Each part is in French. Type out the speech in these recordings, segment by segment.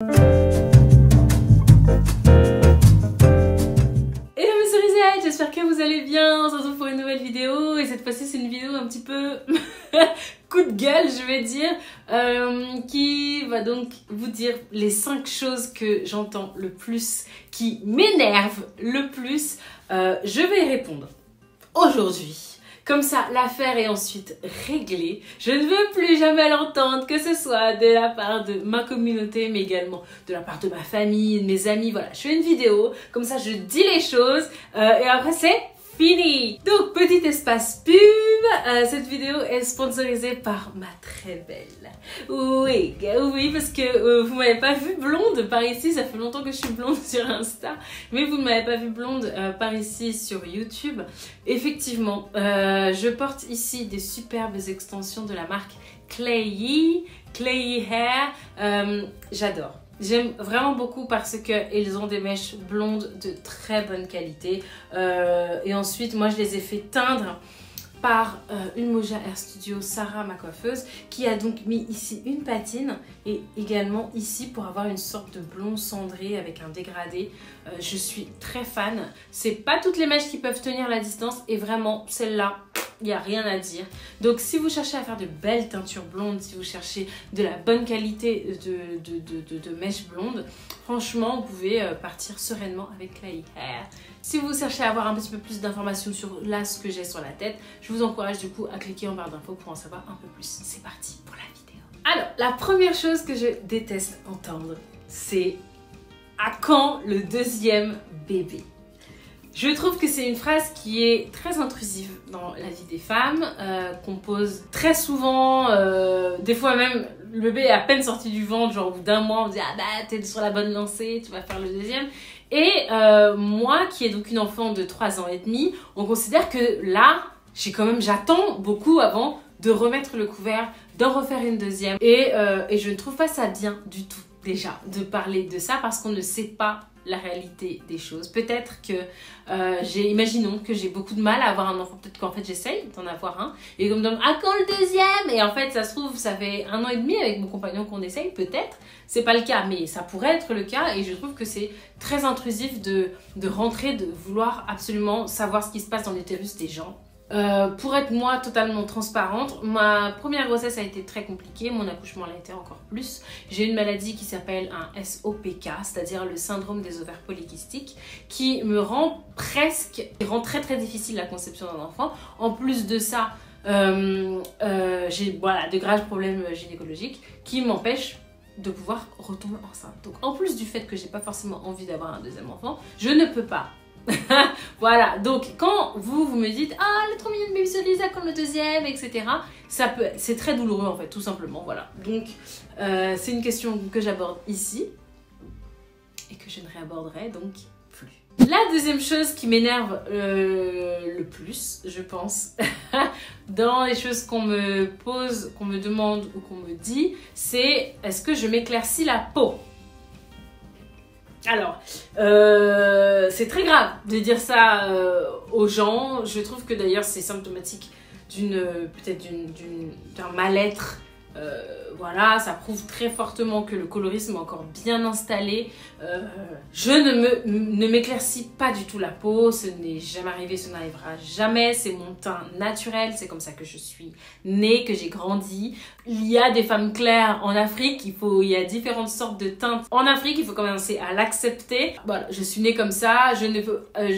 Hello mes cerisettes, j'espère que vous allez bien. On se retrouve pour une nouvelle vidéo et cette fois-ci c'est une vidéo un petit peu coup de gueule je vais dire, qui va donc vous dire les 5 choses que j'entends le plus, qui m'énervent le plus. Je vais y répondre aujourd'hui. Comme ça, l'affaire est ensuite réglée. Je ne veux plus jamais l'entendre, que ce soit de la part de ma communauté, mais également de la part de ma famille, de mes amis. Voilà, je fais une vidéo, comme ça je dis les choses, et après c'est fini. Donc, petit espace pub, cette vidéo est sponsorisée par ma très belle. Oui, parce que vous m'avez pas vue blonde par ici, ça fait longtemps que je suis blonde sur Insta, mais vous ne m'avez pas vue blonde par ici sur YouTube. Effectivement, je porte ici des superbes extensions de la marque Clayey Hair, j'adore. J'aime vraiment beaucoup parce qu'ils ont des mèches blondes de très bonne qualité. Et ensuite, moi, je les ai fait teindre par une Moja Hair Studio, Sarah, ma coiffeuse, qui a donc mis ici une patine et également ici pour avoir une sorte de blond cendré avec un dégradé. Je suis très fan. C'est pas toutes les mèches qui peuvent tenir la distance et vraiment, celle-là, il n'y a rien à dire. Donc si vous cherchez à faire de belles teintures blondes, si vous cherchez de la bonne qualité de mèches blondes, franchement vous pouvez partir sereinement avec Clayey Hair. Si vous cherchez à avoir un petit peu plus d'informations sur là ce que j'ai sur la tête, je vous encourage du coup à cliquer en barre d'infos pour en savoir un peu plus. C'est parti pour la vidéo. Alors, la première chose que je déteste entendre, c'est à quand le deuxième bébé? Je trouve que c'est une phrase qui est très intrusive dans la vie des femmes, qu'on pose très souvent, des fois même le bébé est à peine sorti du ventre, genre au bout d'un mois on dit « Ah bah t'es sur la bonne lancée, tu vas faire le deuxième ». Et moi qui ai donc une enfant de 3 ans et demi, on considère que là, j'attends beaucoup avant de remettre le couvert, d'en refaire une deuxième. Et je ne trouve pas ça bien du tout déjà de parler de ça parce qu'on ne sait pas la réalité des choses. Peut-être que imaginons que j'ai beaucoup de mal à avoir un enfant, peut-être qu'en fait j'essaye d'en avoir un et qu'on me demande ah quand le deuxième, et en fait ça se trouve ça fait 1 an et demi avec mon compagnon qu'on essaye, peut-être, c'est pas le cas mais ça pourrait être le cas et je trouve que c'est très intrusif de rentrer, de vouloir absolument savoir ce qui se passe dans l'utérus des gens. Pour être moi totalement transparente, ma première grossesse a été très compliquée, mon accouchement l'a été encore plus. J'ai une maladie qui s'appelle un SOPK, c'est-à-dire le syndrome des ovaires polykystiques, qui me rend très très difficile la conception d'un enfant. En plus de ça, j'ai de graves problèmes gynécologiques qui m'empêchent de pouvoir retomber enceinte. Donc en plus du fait que j'ai pas forcément envie d'avoir un deuxième enfant, je ne peux pas. Voilà, donc quand vous me dites « Ah, elle est trop mignonne, baby Lisa comme le deuxième, etc. » c'est très douloureux en fait, tout simplement, voilà. Donc, c'est une question que j'aborde ici et que je ne réaborderai donc plus. La deuxième chose qui m'énerve le plus, je pense, dans les choses qu'on me pose, qu'on me demande ou qu'on me dit, c'est « Est-ce que je m'éclaircis la peau ?» Alors, c'est très grave de dire ça aux gens. Je trouve que d'ailleurs c'est symptomatique d'un mal-être. Voilà, ça prouve très fortement que le colorisme est encore bien installé. Je ne m'éclaircis pas du tout la peau, ce n'est jamais arrivé, ce n'arrivera jamais. C'est mon teint naturel, c'est comme ça que je suis née, que j'ai grandi. Il y a des femmes claires en Afrique, il y a différentes sortes de teintes en Afrique, il faut commencer à l'accepter. Voilà, je suis née comme ça,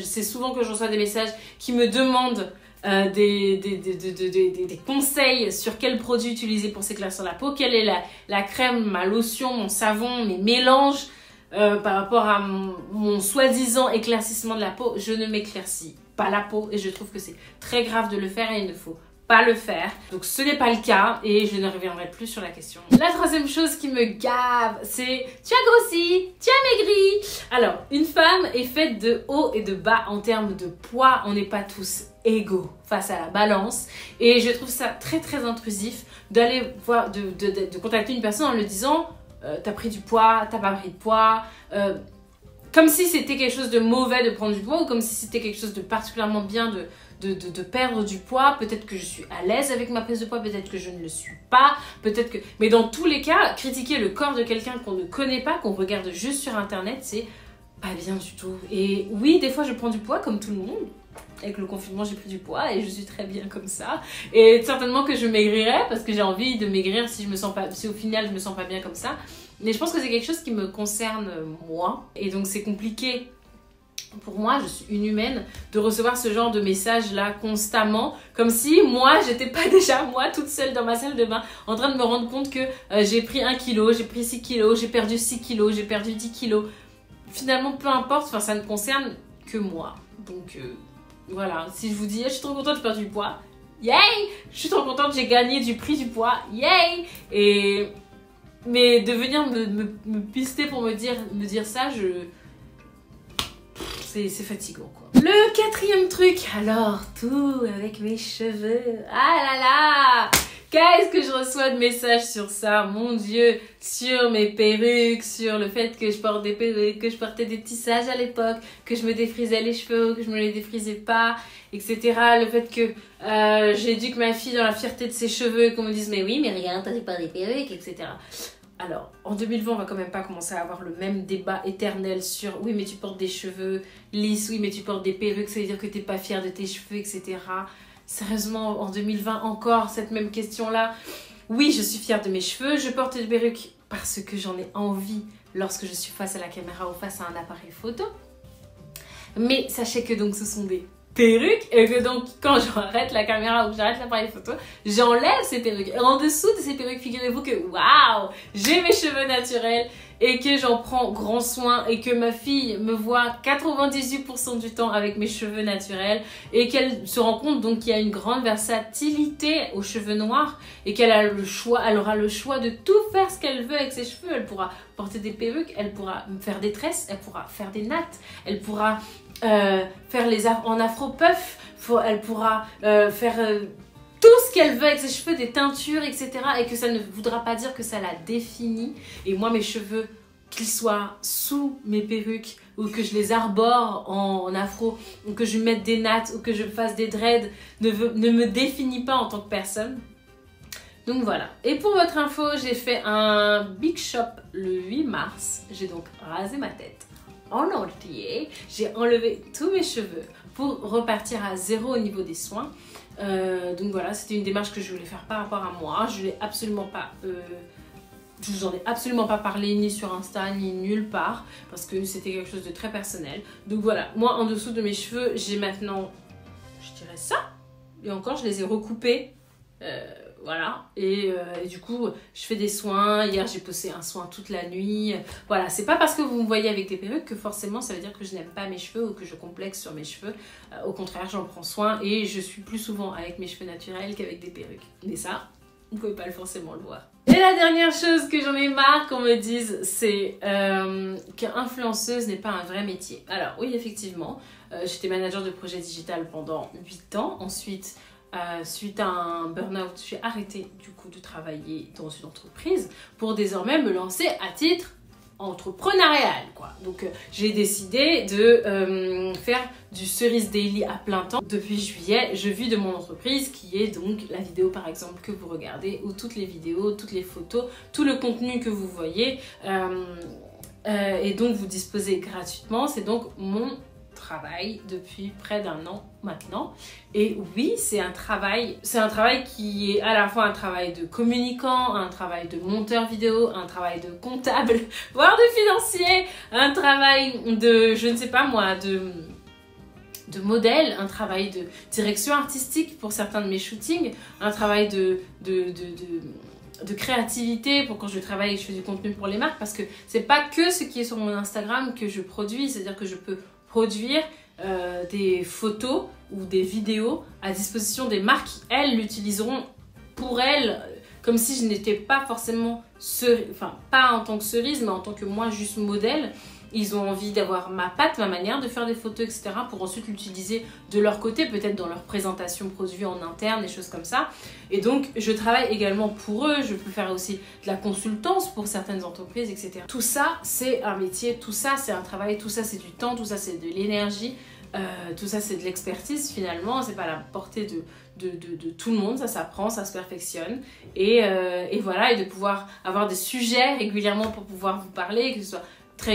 c'est souvent que je reçois des messages qui me demandent des conseils sur quel produit utiliser pour s'éclaircir la peau, quelle est la crème, ma lotion, mon savon, mes mélanges par rapport à mon soi-disant éclaircissement de la peau. Je ne m'éclaircis pas la peau et je trouve que c'est très grave de le faire et il ne faut pas le faire. Donc ce n'est pas le cas et je ne reviendrai plus sur la question. La troisième chose qui me gave, c'est tu as grossi, tu as maigri. Alors, une femme est faite de haut et de bas en termes de poids. On n'est pas tous égaux face à la balance et je trouve ça très très intrusif d'aller voir, de contacter une personne en lui disant t'as pris du poids, t'as pas pris de poids, comme si c'était quelque chose de mauvais de prendre du poids ou comme si c'était quelque chose de particulièrement bien de perdre du poids. Peut-être que je suis à l'aise avec ma prise de poids, peut-être que je ne le suis pas, peut-être que... Mais dans tous les cas, critiquer le corps de quelqu'un qu'on ne connaît pas, qu'on regarde juste sur internet, c'est pas bien du tout. Et oui, des fois je prends du poids comme tout le monde. Avec le confinement, j'ai pris du poids et je suis très bien comme ça. Et certainement que je maigrirai parce que j'ai envie de maigrir si au final je me sens pas bien comme ça. Mais je pense que c'est quelque chose qui me concerne moi. Et donc c'est compliqué pour moi, je suis une humaine, de recevoir ce genre de messages là constamment, comme si moi j'étais pas déjà moi toute seule dans ma salle de bain en train de me rendre compte que j'ai pris 1 kilo, j'ai pris 6 kilos, j'ai perdu 6 kilos, j'ai perdu 10 kilos. Finalement peu importe, enfin ça ne concerne que moi. Donc voilà, si je vous dis je suis trop contente, j'ai perdu du poids, yay! Je suis trop contente, j'ai gagné du prix du poids, yay! Mais de venir me pister pour me dire ça, c'est fatigant quoi. Le 4e truc, alors tout avec mes cheveux, ah là là, qu'est-ce que je reçois de messages sur ça, mon dieu, sur mes perruques, sur le fait que je porte des perruques, que je portais des tissages à l'époque, que je me défrisais les cheveux, que je me les défrisais pas, etc. Le fait que j'éduque ma fille dans la fierté de ses cheveux et qu'on me dise mais oui mais regarde t'as pas des perruques, etc. Alors, en 2020, on va quand même pas commencer à avoir le même débat éternel sur oui, mais tu portes des cheveux lisses, oui, mais tu portes des perruques, ça veut dire que t'es pas fière de tes cheveux, etc. Sérieusement, en 2020, encore cette même question-là. Oui, je suis fière de mes cheveux, je porte des perruques parce que j'en ai envie lorsque je suis face à la caméra ou face à un appareil photo. Mais sachez que donc ce sont des perruques et que donc quand j'arrête la caméra ou que j'arrête l'appareil photo, j'enlève ces perruques. Et en dessous de ces perruques, figurez-vous que waouh, j'ai mes cheveux naturels et que j'en prends grand soin et que ma fille me voit 98% du temps avec mes cheveux naturels et qu'elle se rend compte donc qu'il y a une grande versatilité aux cheveux noirs et qu'elle a le choix, elle aura le choix de tout faire ce qu'elle veut avec ses cheveux. Elle pourra porter des perruques, elle pourra faire des tresses, elle pourra faire des nattes, elle pourra faire en afro-puff, elle pourra faire tout ce qu'elle veut avec ses cheveux, des teintures, etc. Et que ça ne voudra pas dire que ça la définit. Et moi, mes cheveux, qu'ils soient sous mes perruques, ou que je les arbore en afro, ou que je mette des nattes, ou que je fasse des dreads, ne me définit pas en tant que personne. Donc voilà. Et pour votre info, j'ai fait un big shop le 8 mars. J'ai donc rasé ma tête en entier, j'ai enlevé tous mes cheveux pour repartir à 0 au niveau des soins. Donc voilà, c'était une démarche que je voulais faire par rapport à moi. Je l'ai absolument pas, je vous en ai absolument pas parlé ni sur Insta ni nulle part parce que c'était quelque chose de très personnel. Donc voilà, moi en dessous de mes cheveux, j'ai maintenant, je dirais ça, et encore je les ai recoupés. Voilà, et du coup je fais des soins. Hier j'ai posé un soin toute la nuit. Voilà, c'est pas parce que vous me voyez avec des perruques que forcément ça veut dire que je n'aime pas mes cheveux ou que je complexe sur mes cheveux. Au contraire, j'en prends soin et je suis plus souvent avec mes cheveux naturels qu'avec des perruques. Mais ça, vous pouvez pas forcément le voir. Et la dernière chose que j'en ai marre qu'on me dise, c'est qu'influenceuse n'est pas un vrai métier. Alors oui, effectivement, j'étais manager de projet digital pendant 8 ans. Ensuite, suite à un burn-out, j'ai arrêté du coup de travailler dans une entreprise pour désormais me lancer à titre entrepreneurial, quoi. Donc j'ai décidé de faire du Cerise Daily à plein temps. Depuis juillet, je vis de mon entreprise qui est donc la vidéo par exemple que vous regardez, ou toutes les vidéos, toutes les photos, tout le contenu que vous voyez et donc vous disposez gratuitement. C'est donc mon travail depuis près d'1 an maintenant. Et oui, c'est un travail qui est à la fois un travail de communicant, un travail de monteur vidéo, un travail de comptable, voire de financier, un travail de, je ne sais pas moi, de modèle, un travail de direction artistique pour certains de mes shootings, un travail de créativité pour quand je travaille et je fais du contenu pour les marques, parce que c'est pas que ce qui est sur mon Instagram que je produis, c'est-à-dire que je peux produire des photos ou des vidéos à disposition des marques qui, elles, l'utiliseront pour elles, comme si je n'étais pas forcément enfin pas en tant que cerise, mais en tant que moi juste modèle. Ils ont envie d'avoir ma patte, ma manière de faire des photos, etc. pour ensuite l'utiliser de leur côté, peut-être dans leur présentation produit en interne, des choses comme ça. Et donc, je travaille également pour eux. Je peux faire aussi de la consultance pour certaines entreprises, etc. Tout ça, c'est un métier, tout ça, c'est un travail, tout ça, c'est du temps, tout ça, c'est de l'énergie. Tout ça c'est de l'expertise finalement, c'est pas à la portée de tout le monde, ça s'apprend, ça se perfectionne. Et voilà, et de pouvoir avoir des sujets régulièrement pour pouvoir vous parler, que ce soit très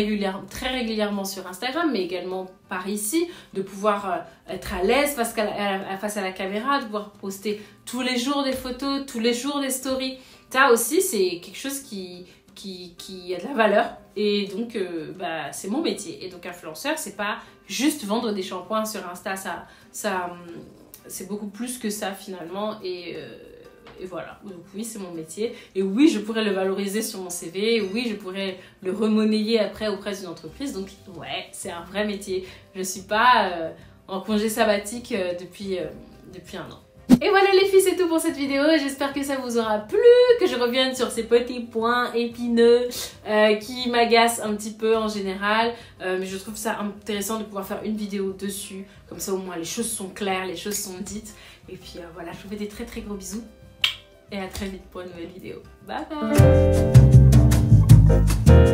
régulièrement sur Instagram, mais également par ici, de pouvoir être à l'aise face à la caméra, de pouvoir poster tous les jours des photos, tous les jours des stories. Ça aussi, c'est quelque chose qui a de la valeur, et donc c'est mon métier. Et donc influenceur, c'est pas juste vendre des shampoings sur Insta, c'est beaucoup plus que ça finalement, et voilà. Donc oui, c'est mon métier, et oui, je pourrais le valoriser sur mon CV, oui, je pourrais le remonnayer après auprès d'une entreprise. Donc ouais, c'est un vrai métier. Je suis pas en congé sabbatique depuis un an. Et voilà les filles, c'est tout pour cette vidéo. J'espère que ça vous aura plu, que je revienne sur ces petits points épineux qui m'agacent un petit peu en général. Mais je trouve ça intéressant de pouvoir faire une vidéo dessus. Comme ça au moins les choses sont claires, les choses sont dites. Et puis voilà, je vous fais des très très gros bisous. Et à très vite pour une nouvelle vidéo. Bye bye.